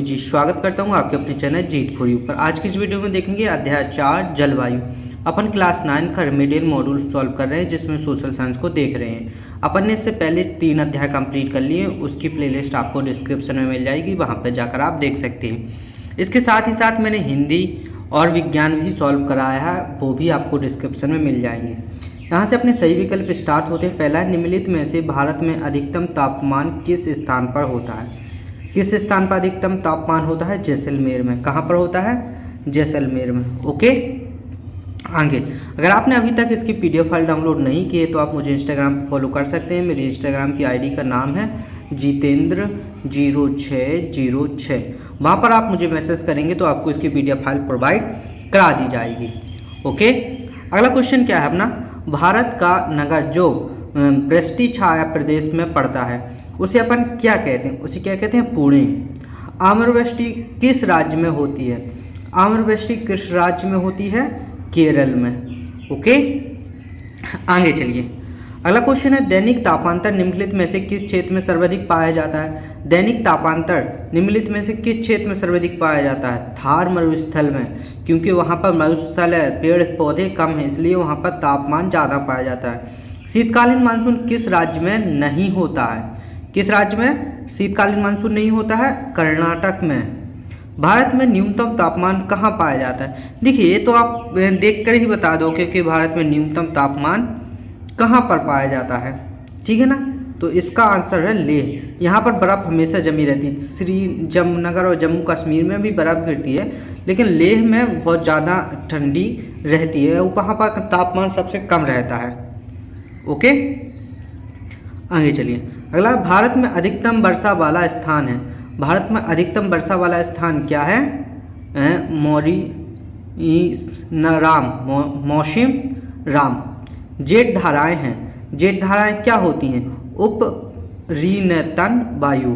जी स्वागत करता हूं आपके अपने चैनल जीत फॉर यू पर। आज की इस वीडियो में देखेंगे अध्याय 4 जलवायु। अपन क्लास 9 का रिमेडियल मॉड्यूल सॉल्व कर रहे हैं जिसमें सोशल साइंस को देख रहे हैं। अपन ने इससे पहले 3 अध्याय कंप्लीट कर लिए, उसकी प्लेलिस्ट आपको डिस्क्रिप्शन में मिल जाएगी, वहां पर जाकर आप देख सकते हैं। इसके साथ ही साथ मैंने हिंदी और विज्ञान भी सॉल्व कराया है, वो भी आपको डिस्क्रिप्शन में मिल जाएंगे। यहाँ से अपने सही विकल्प स्टार्ट होते हैं। पहला, निम्नलिखित में से भारत में अधिकतम तापमान किस स्थान पर होता है? किस स्थान पर अधिकतम तापमान होता है? जैसलमेर में। कहाँ पर होता है? जैसलमेर में। ओके, आगे अगर आपने अभी तक इसकी PDF फाइल डाउनलोड नहीं की है तो आप मुझे इंस्टाग्राम पर फॉलो कर सकते हैं। मेरी इंस्टाग्राम की ID का नाम है जितेंद्र0606। वहाँ पर आप मुझे मैसेज करेंगे तो आपको इसकी PDF फाइल प्रोवाइड करा दी जाएगी। ओके, अगला क्वेश्चन क्या है अपना? भारत का नगर जो वृष्टि छाया प्रदेश में पड़ता है उसे अपन क्या कहते हैं? उसे क्या कहते हैं? पुणे। आम्रवृष्टि किस राज्य में होती है? आम्रवृष्टि किस राज्य में होती है? केरल में। ओके, आगे चलिए। अगला क्वेश्चन है, दैनिक तापांतर निम्नलिखित में से किस क्षेत्र में सर्वाधिक पाया जाता है? दैनिक तापांतर निम्नलिखित में से किस क्षेत्र में सर्वाधिक पाया जाता है? थार मरुस्थल में, क्योंकि वहाँ पर मरुस्थल है, पेड़ पौधे कम हैं, इसलिए वहाँ पर तापमान ज़्यादा पाया जाता है। शीतकालीन मानसून किस राज्य में नहीं होता है? किस राज्य में शीतकालीन मानसून नहीं होता है? कर्नाटक में। भारत में न्यूनतम तापमान कहाँ पाया जाता है? देखिए, ये तो आप देखकर ही बता दो कि भारत में न्यूनतम तापमान कहाँ पर पाया जाता है, ठीक है ना? तो इसका आंसर है लेह। यहाँ पर बर्फ़ हमेशा जमी रहती है। जमनगर और जम्मू कश्मीर में भी बर्फ़ गिरती है, लेकिन लेह में बहुत ज़्यादा ठंडी रहती है, वहाँ पर तापमान सबसे कम रहता है। ओके, आगे चलिए। अगला, भारत में अधिकतम वर्षा वाला स्थान है। भारत में अधिकतम वर्षा वाला स्थान क्या है? मौसम राम। जेट धाराएं हैं। जेट धाराएं क्या होती हैं? उपरिनतन वायु।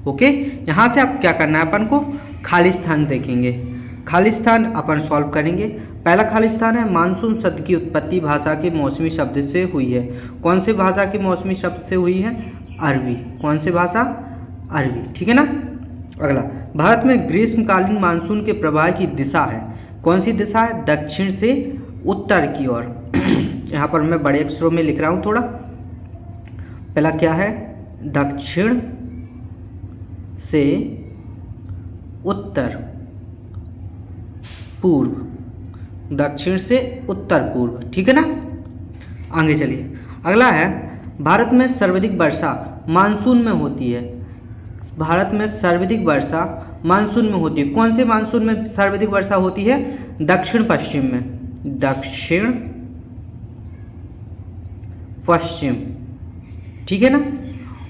ओके, यहाँ से आप क्या करना है? अपन को खाली स्थान देखेंगे। खाली स्थान अपन सॉल्व करेंगे। पहला खाली स्थान है, मानसून शब्द की उत्पत्ति भाषा के मौसमी शब्द से हुई है। कौन से भाषा के मौसमी शब्द से हुई है? अरबी। कौन सी भाषा? अरबी, ठीक है ना? अगला, भारत में ग्रीष्मकालीन मानसून के प्रवाह की दिशा है। कौन सी दिशा है? दक्षिण से उत्तर की ओर। यहाँ पर मैं बड़े अक्षरों में लिख रहा हूँ थोड़ा। पहला क्या है? दक्षिण से उत्तर पूर्व। दक्षिण से उत्तर पूर्व, ठीक है ना? आगे चलिए। अगला है, भारत में सर्वाधिक वर्षा मानसून में होती है। भारत में सर्वाधिक वर्षा मानसून में होती है। कौन से मानसून में सर्वाधिक वर्षा होती है? दक्षिण पश्चिम में। दक्षिण पश्चिम, ठीक है ना?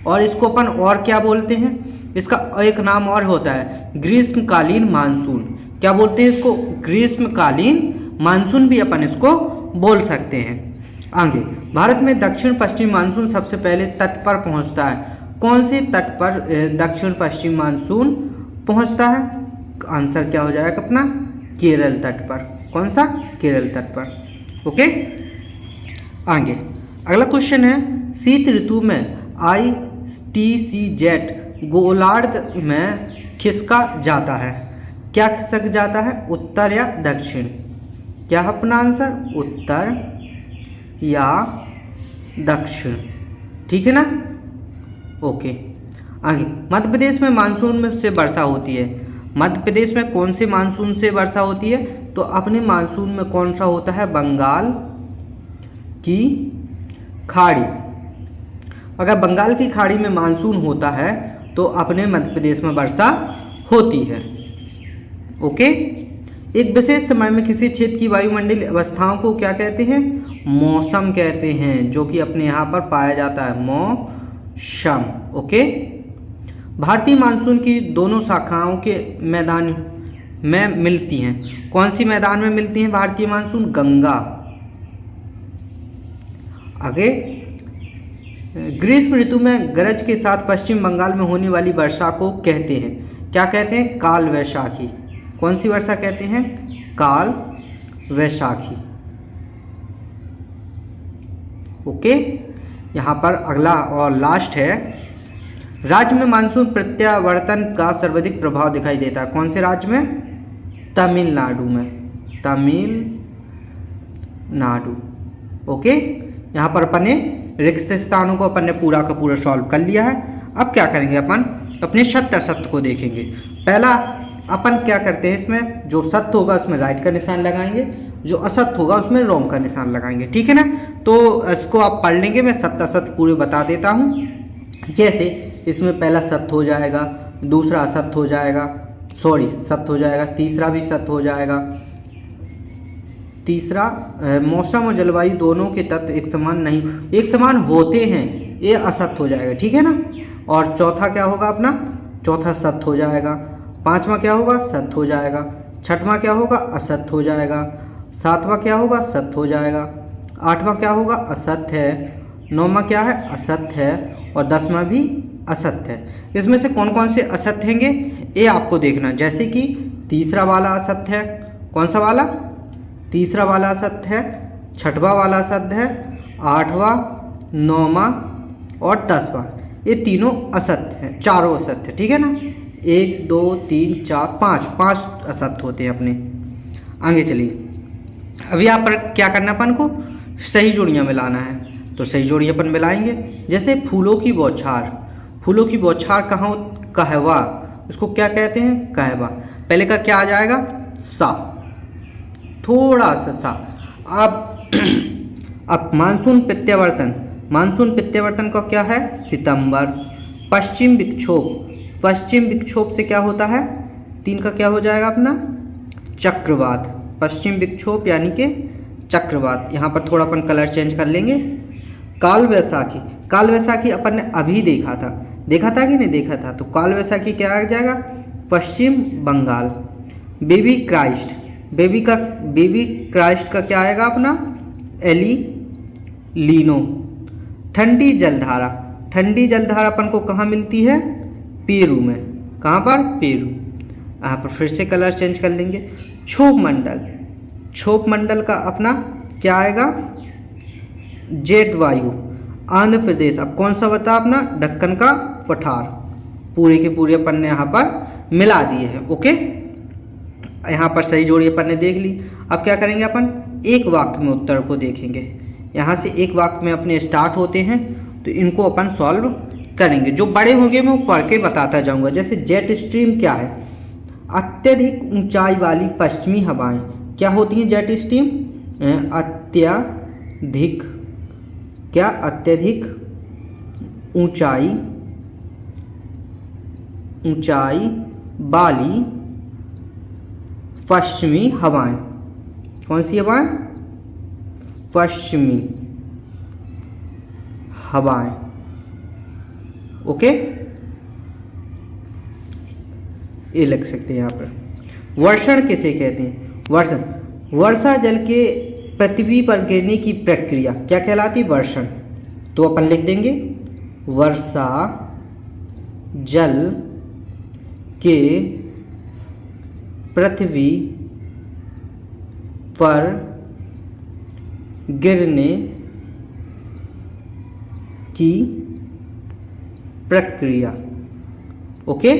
और इसको अपन और क्या बोलते हैं? इसका एक नाम और होता है, ग्रीष्मकालीन मानसून। क्या बोलते हैं इसको? ग्रीष्मकालीन मानसून भी अपन इसको बोल सकते हैं। आगे, भारत में दक्षिण पश्चिम मानसून सबसे पहले तट पर पहुंचता है। कौन से तट पर दक्षिण पश्चिम मानसून पहुंचता है? आंसर क्या हो जाएगा अपना? केरल तट पर। कौन सा? केरल तट पर। ओके, आगे अगला क्वेश्चन है, शीत ऋतु में ITC गोलार्ध में खिसका जाता है। क्या खिसक जाता है? उत्तर या दक्षिण? क्या है अपना आंसर? उत्तर या दक्षिण, ठीक है ना? ओके, आगे, मध्य प्रदेश में मानसून में से वर्षा होती है। मध्य प्रदेश में कौन से मानसून से वर्षा होती है? तो अपने मानसून में कौन सा होता है? बंगाल की खाड़ी। अगर बंगाल की खाड़ी में मानसून होता है तो अपने मध्य प्रदेश में वर्षा होती है। ओके, एक विशेष समय में किसी क्षेत्र की वायुमंडलीय अवस्थाओं को क्या कहते हैं? मौसम कहते हैं, जो कि अपने यहाँ पर पाया जाता है, मौसम। ओके, भारतीय मानसून की दोनों शाखाओं के मैदान में मिलती हैं। कौन सी मैदान में मिलती हैं भारतीय मानसून? गंगा। आगे, ग्रीष्म ऋतु में गरज के साथ पश्चिम बंगाल में होने वाली वर्षा को कहते हैं, क्या कहते हैं? काल वैशाखी। कौन सी वर्षा कहते हैं? काल वैशाखी। ओके, यहाँ पर अगला और लास्ट है, राज्य में मानसून प्रत्यावर्तन का सर्वाधिक प्रभाव दिखाई देता है? कौन से राज्य में? तमिलनाडु में, तमिलनाडु। ओके, यहाँ पर अपन ने रिक्त स्थानों को अपन ने पूरा का पूरा सॉल्व कर लिया है। अब क्या करेंगे अपन? अपने सत्य असत्य को देखेंगे। पहला अपन क्या करते हैं, इसमें जो सत्य होगा उसमें राइट का निशान लगाएंगे, जो असत्य होगा उसमें रॉन्ग का निशान लगाएंगे। ठीक है ना? तो इसको आप पढ़ लेंगे, मैं सत्य असत्य पूरे बता देता हूँ। जैसे इसमें पहला सत्य हो जाएगा, दूसरा असत्य हो जाएगा, सत्य हो जाएगा, तीसरा भी सत्य हो जाएगा। तीसरा, मौसम और जलवायु दोनों के तत्व एक समान नहीं, एक समान होते हैं, ये असत्य हो जाएगा। ठीक है ना? और चौथा क्या होगा अपना? चौथा सत्य हो जाएगा। पांचवा क्या होगा? सत्य हो जाएगा। छठवां क्या होगा? असत्य हो जाएगा। सातवां क्या होगा? सत्य हो जाएगा। आठवां क्या होगा? असत्य है। नौवां क्या है? असत्य है। और 10वां भी असत्य है। इसमें से कौन कौन से असत्य हैंगे ये आपको देखना। जैसे कि तीसरा वाला असत्य है। कौन सा वाला? तीसरा वाला असत्य है, छठवां वाला असत्य है, आठवां, नौवां और 10वां, ये तीनों असत्य हैं, चारों असत्य है। ठीक है ना? 1 2 3 4 5 असत्य होते हैं अपने। आगे चलिए, अभी यहाँ पर क्या करना अपन को? सही जोड़ियाँ मिलाना है। तो सही जोड़ी अपन मिलाएंगे। जैसे फूलों की बौछार, फूलों की बौछार कहाँ? कहवा। इसको क्या कहते हैं? कहवा। पहले का क्या आ जाएगा? सा, थोड़ा सा सा। अब मानसून प्रत्यावर्तन, मानसून प्रत्यावर्तन का क्या है? सितंबर। पश्चिम विक्षोभ, पश्चिम विक्षोभ से क्या होता है? 3 का क्या हो जाएगा अपना? चक्रवात। पश्चिम विक्षोभ यानी कि चक्रवात। यहाँ पर थोड़ा अपन कलर चेंज कर लेंगे। काल वैसाखी, काल वैसाखी अपन ने अभी देखा था कि नहीं देखा था? तो काल वैसाखी क्या आ जाएगा? Paschim Bengal. Baby Christ, baby Christ का क्या आएगा अपना? एलिनीनो। ठंडी जलधारा, ठंडी जलधारा अपन को कहाँ मिलती है? पेरू में। कहाँ पर? पेरू। यहाँ पर फिर से कलर चेंज कर लेंगे। क्षोभ मंडल, क्षोभ मंडल का अपना क्या आएगा? जेट वायु। आंध्र प्रदेश, अब कौन सा बता अपना? दक्कन का पठार। पूरे के पूरे अपन ने यहाँ पर मिला दिए हैं। ओके, यहाँ पर सही जोड़ी अपन ने देख ली। अब क्या करेंगे अपन? एक वाक्य में उत्तर को देखेंगे। यहाँ से एक वाक्य में अपने स्टार्ट होते हैं, तो इनको अपन सॉल्व करेंगे। जो बड़े होंगे मैं वो पढ़ के बताता जाऊँगा। जैसे जेट स्ट्रीम क्या है? अत्यधिक ऊंचाई वाली पश्चिमी हवाएं। क्या होती हैं जेट स्ट्रीम? अत्यधिक, क्या? अत्यधिक ऊंचाई वाली पश्चिमी हवाएं। कौन सी हवाएं? पश्चिमी हवाएं। ओके, ये लिख सकते हैं यहाँ पर। वर्षण किसे कहते हैं? वर्षण, वर्षा जल के पृथ्वी पर गिरने की प्रक्रिया क्या कहलाती? वर्षण। तो अपन लिख देंगे वर्षा जल के पृथ्वी पर गिरने की प्रक्रिया। ओके,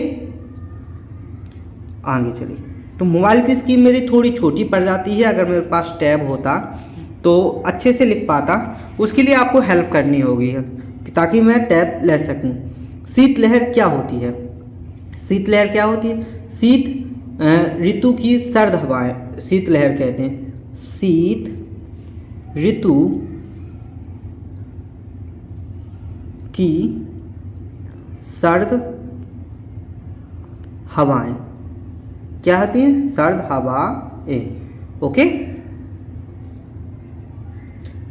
आगे चलिए। तो मोबाइल की स्क्रीन मेरी थोड़ी छोटी पड़ जाती है, अगर मेरे पास टैब होता तो अच्छे से लिख पाता। उसके लिए आपको हेल्प करनी होगी ताकि मैं टैब ले सकूं। शीतलहर क्या होती है? शीतलहर क्या होती है? शीत ऋतु की सर्द हवाएं शीतलहर कहते हैं। शीत ऋतु की सर्द हवाएं क्या होती हैं? सर्द हवाएं। ओके,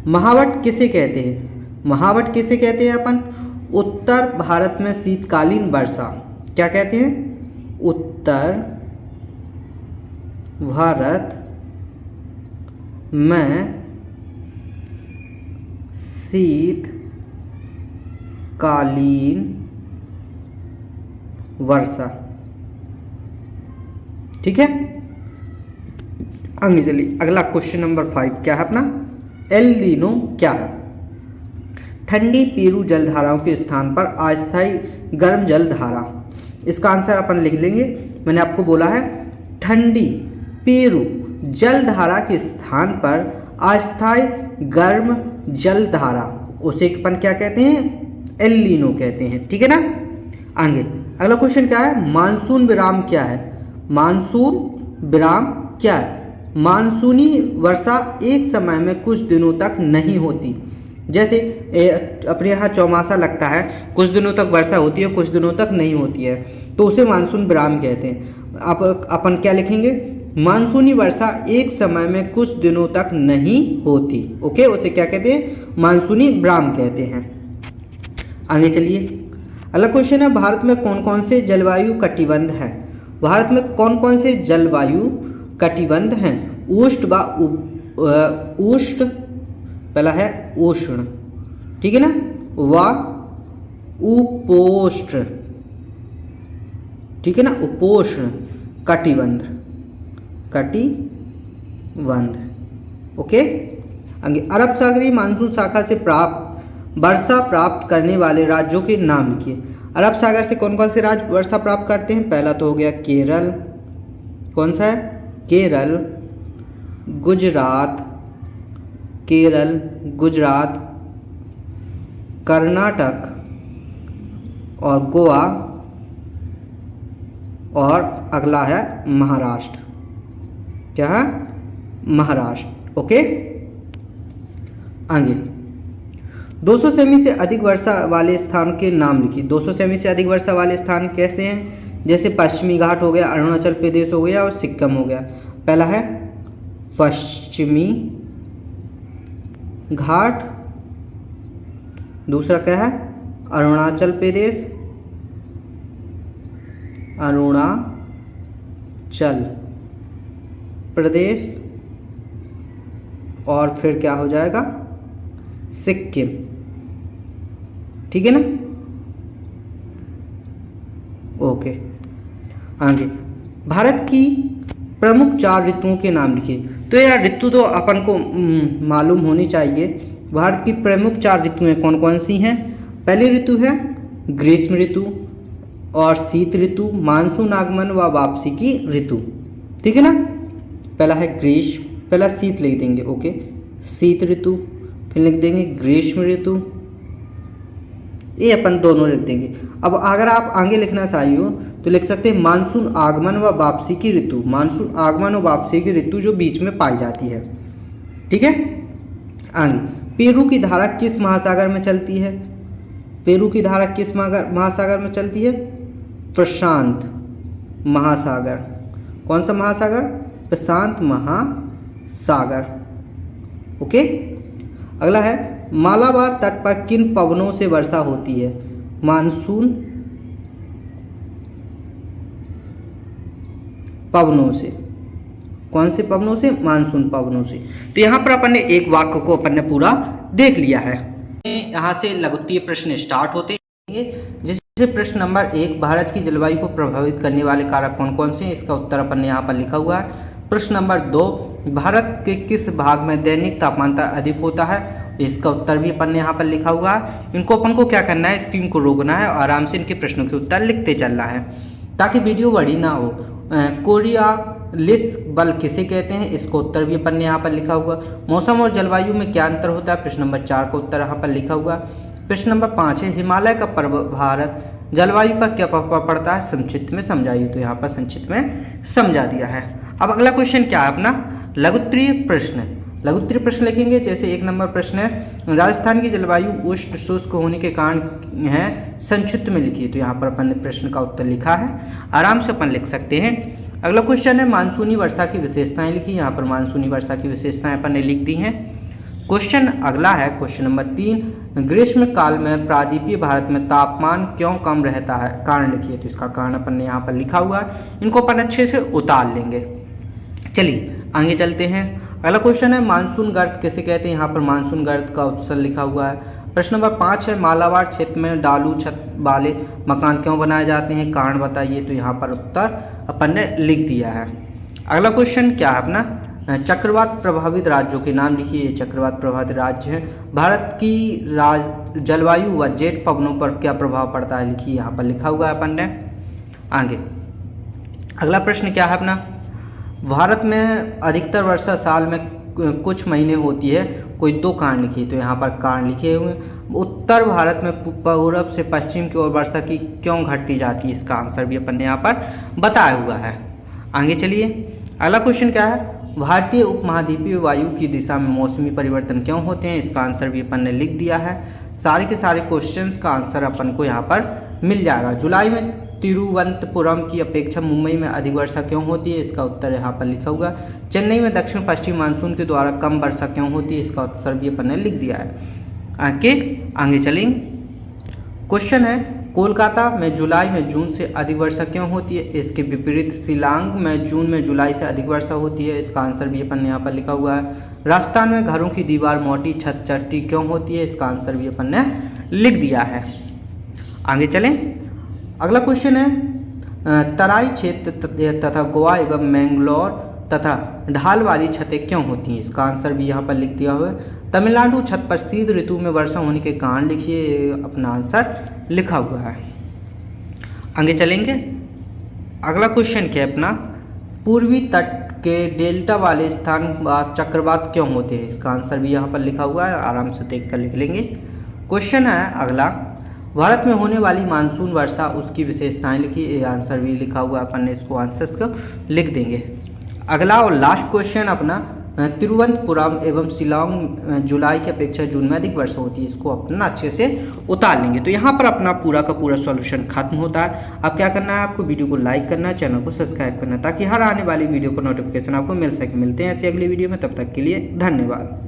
महावट किसे कहते हैं? महावट किसे कहते हैं अपन? उत्तर भारत में शीतकालीन वर्षा क्या कहते हैं? उत्तर भारत में शीतकालीन वर्षा। ठीक है, आगे चलिए। अगला क्वेश्चन नंबर 5 क्या है अपना? एल नीनो क्या है? ठंडी पेरू जलधाराओं के स्थान पर अस्थायी गर्म जलधारा। इसका आंसर अपन लिख लेंगे। मैंने आपको बोला है ठंडी पेरू जलधारा के स्थान पर अस्थायी गर्म जलधारा, उसे अपन क्या कहते हैं, एल नीनो कहते हैं। ठीक है ना। आगे अगला क्वेश्चन क्या है, मानसून विराम क्या है। मानसून विराम क्या है। मानसूनी वर्षा एक समय में कुछ दिनों तक नहीं होती। जैसे अपने यहाँ चौमासा लगता है, कुछ दिनों तक वर्षा होती है, कुछ दिनों तक नहीं होती है, तो उसे मानसून विराम कहते हैं। अपन क्या लिखेंगे, मानसूनी वर्षा एक समय में कुछ दिनों तक नहीं होती। ओके, उसे क्या कहते हैं, मानसूनी विराम कहते हैं। आगे चलिए, अगला क्वेश्चन है, भारत में कौन कौन से जलवायु कटिबंध है। भारत में कौन कौन से जलवायु कटिबंध हैं। उष्ण व उष्ण, पहला है उष्ण, ठीक है ना, व उपोष्ण, ठीक है ना, उपोष्ण कटिबंध, कटिबंध। ओके। आगे, अरब सागरीय मानसून शाखा से प्राप्त वर्षा प्राप्त करने वाले राज्यों के नाम लिखिए। अरब सागर से कौन कौन से राज्य वर्षा प्राप्त करते हैं। पहला तो हो गया केरल, कौन सा है, केरल, गुजरात, केरल, गुजरात, कर्नाटक और गोवा, और अगला है महाराष्ट्र। क्या है, महाराष्ट्र। ओके। आगे, 200 सेमी से अधिक वर्षा वाले स्थान के नाम लिखिए। 200 सेमी से अधिक वर्षा वाले स्थान कैसे हैं, जैसे पश्चिमी घाट हो गया, अरुणाचल प्रदेश हो गया और सिक्किम हो गया। पहला है पश्चिमी घाट, दूसरा क्या है, अरुणाचल प्रदेश, अरुणाचल प्रदेश, और फिर क्या हो जाएगा, सिक्किम। ठीक है ना। ओके। आगे, भारत की प्रमुख 4 ऋतुओं के नाम लिखिए। तो यार ऋतु तो अपन को मालूम होनी चाहिए। भारत की प्रमुख 4 ऋतुएं कौन कौन सी हैं। पहली ऋतु है ग्रीष्म ऋतु और शीत ऋतु, मानसून आगमन व वापसी की ऋतु। ठीक है ना। पहला है ग्रीष्म, पहला शीत लिख देंगे। ओके, शीत ऋतु, फिर लिख देंगे ग्रीष्म ऋतु, ये अपन दोनों लिख देंगे। अब अगर आप आगे लिखना चाहिए हो तो लिख सकते हैं मानसून आगमन व वापसी की ऋतु। मानसून आगमन और वापसी की ऋतु जो बीच में पाई जाती है। ठीक है। आगे, पेरू की धारा किस महासागर में चलती है। पेरू की धारा किस महासागर में चलती है, प्रशांत महासागर। कौन सा महासागर, प्रशांत महासागर। ओके। अगला है, मालाबार तट पर किन पवनों से वर्षा होती है। मानसून पवनों से। कौन से पवनों से, मानसून पवनों से। तो यहाँ पर अपन ने एक वाक्य को अपन ने पूरा देख लिया है। यहाँ से लघुत्तीय प्रश्न स्टार्ट होते हैं। जैसे प्रश्न नंबर 1, भारत की जलवायु को प्रभावित करने वाले कारक कौन कौन से हैं, इसका उत्तर अपन ने यहाँ पर लिखा हुआ है। प्रश्न नंबर 2, भारत के किस भाग में दैनिक तापमान अधिक होता है, इसका उत्तर भी अपन ने यहाँ पर लिखा हुआ है। इनको अपन को क्या करना है, स्क्रीन को रोकना है और आराम से इनके प्रश्नों के उत्तर लिखते चलना है ताकि वीडियो बड़ी ना हो। कोरियोलिस बल किसे कहते हैं, इसको उत्तर भी अपन ने यहाँ पर लिखा हुआ। मौसम और जलवायु में क्या अंतर होता है, प्रश्न नंबर 4 का उत्तर यहाँ पर लिखा हुआ। प्रश्न नंबर 5 है, हिमालय का पर्वत भारत जलवायु पर क्या प्रभाव पड़ता है, संक्षिप्त में समझाइए। तो यहाँ पर संक्षिप्त में समझा दिया है। अब अगला क्वेश्चन क्या है अपना, लघुत्तरीय प्रश्न। लघुत्तरीय प्रश्न लिखेंगे। जैसे 1 नंबर प्रश्न है, राजस्थान की जलवायु उष्ण शुष्क होने के कारण है, संक्षिप्त में लिखिए। तो यहाँ पर अपन ने प्रश्न का उत्तर लिखा है, आराम से अपन लिख सकते हैं। अगला क्वेश्चन है, मानसूनी वर्षा की विशेषताएं लिखिए। यहाँ पर मानसूनी वर्षा की विशेषताएं अपन ने लिख दी हैं। क्वेश्चन अगला है, क्वेश्चन नंबर 3, ग्रीष्म काल में प्रायद्वीपीय भारत में तापमान क्यों कम रहता है, कारण लिखिए। तो इसका कारण अपन ने यहाँ पर लिखा हुआ है, इनको अपन अच्छे से उतार लेंगे। चलिए आगे चलते हैं। अगला क्वेश्चन है, मानसून गर्त किसे कहते हैं। यहाँ पर मानसून गर्त का उत्तर लिखा हुआ है। प्रश्न नंबर 5 है, मालाबार क्षेत्र में डालू छत वाले मकान क्यों बनाए जाते हैं, कारण बताइए। तो यहाँ पर उत्तर अपन ने लिख दिया है। अगला क्वेश्चन क्या है अपना, चक्रवात प्रभावित राज्यों के नाम लिखिए। ये चक्रवात प्रभावित राज्य हैं। भारत की जलवायु व जेट पवनों पर क्या प्रभाव पड़ता है, लिखिए, यहाँ पर लिखा हुआ है अपन ने। आगे अगला प्रश्न क्या है अपना, भारत में अधिकतर वर्षा साल में कुछ महीने होती है, कोई दो कारण लिखिए। तो यहाँ पर कारण लिखे हुए हैं। उत्तर भारत में पूर्व से पश्चिम की ओर वर्षा की क्यों घटती जाती है, इसका आंसर भी अपन ने यहाँ पर बताया हुआ है। आगे चलिए अगला क्वेश्चन क्या है, भारतीय उपमहाद्वीपीय वायु की दिशा में मौसमी परिवर्तन क्यों होते हैं, इसका आंसर भी अपन ने लिख दिया है। सारे के सारे क्वेश्चंस का आंसर अपन को यहाँ पर मिल जाएगा। जुलाई में तिरुवनंतपुरम की अपेक्षा मुंबई में अधिक वर्षा क्यों होती है, इसका उत्तर यहाँ पर लिखा हुआ। चेन्नई में दक्षिण पश्चिम मानसून के द्वारा कम वर्षा क्यों होती है, इसका उत्तर भी अपन ने लिख दिया है। आगे चलेंगे। क्वेश्चन है, कोलकाता में जुलाई में जून से अधिक वर्षा क्यों होती है, इसके विपरीत शिलांग में जून में जुलाई से अधिक वर्षा होती है, इसका आंसर भी अपन ने यहाँ पर लिखा हुआ है। राजस्थान में घरों की दीवार मोटी छत चट्टी क्यों होती है, इसका आंसर भी अपन ने लिख दिया है। आगे चलें। अगला क्वेश्चन है, तराई क्षेत्र तथा गोवा एवं मैंगलोर तथा ढाल वाली छतें क्यों होती हैं, इसका आंसर भी यहाँ पर लिख दिया हुआ है। तमिलनाडु छत पर शीत ऋतु में वर्षा होने के कारण लिखिए, अपना आंसर लिखा हुआ है। आगे चलेंगे। अगला क्वेश्चन क्या है अपना, पूर्वी तट के डेल्टा वाले स्थान चक्रवात क्यों होते हैं, इसका आंसर भी यहाँ पर लिखा हुआ है, आराम से देख कर लिख लेंगे। क्वेश्चन है अगला, भारत में होने वाली मानसून वर्षा उसकी विशेषताएं लिखिए, ये आंसर भी लिखा हुआ है, अपन ने इसको आंसर्स को लिख देंगे। अगला और लास्ट क्वेश्चन अपना, तिरुवनंतपुरम एवं शिलांग जुलाई की अपेक्षा जून में अधिक वर्षा होती है, इसको अपना अच्छे से उतार लेंगे। तो यहाँ पर अपना पूरा का पूरा सॉल्यूशन खत्म होता है। अब क्या करना है, आपको वीडियो को लाइक करना है, चैनल को सब्सक्राइब करना है, ताकि हर आने वाली वीडियो को नोटिफिकेशन आपको मिल सके। मिलते हैं ऐसी अगली वीडियो में, तब तक के लिए धन्यवाद।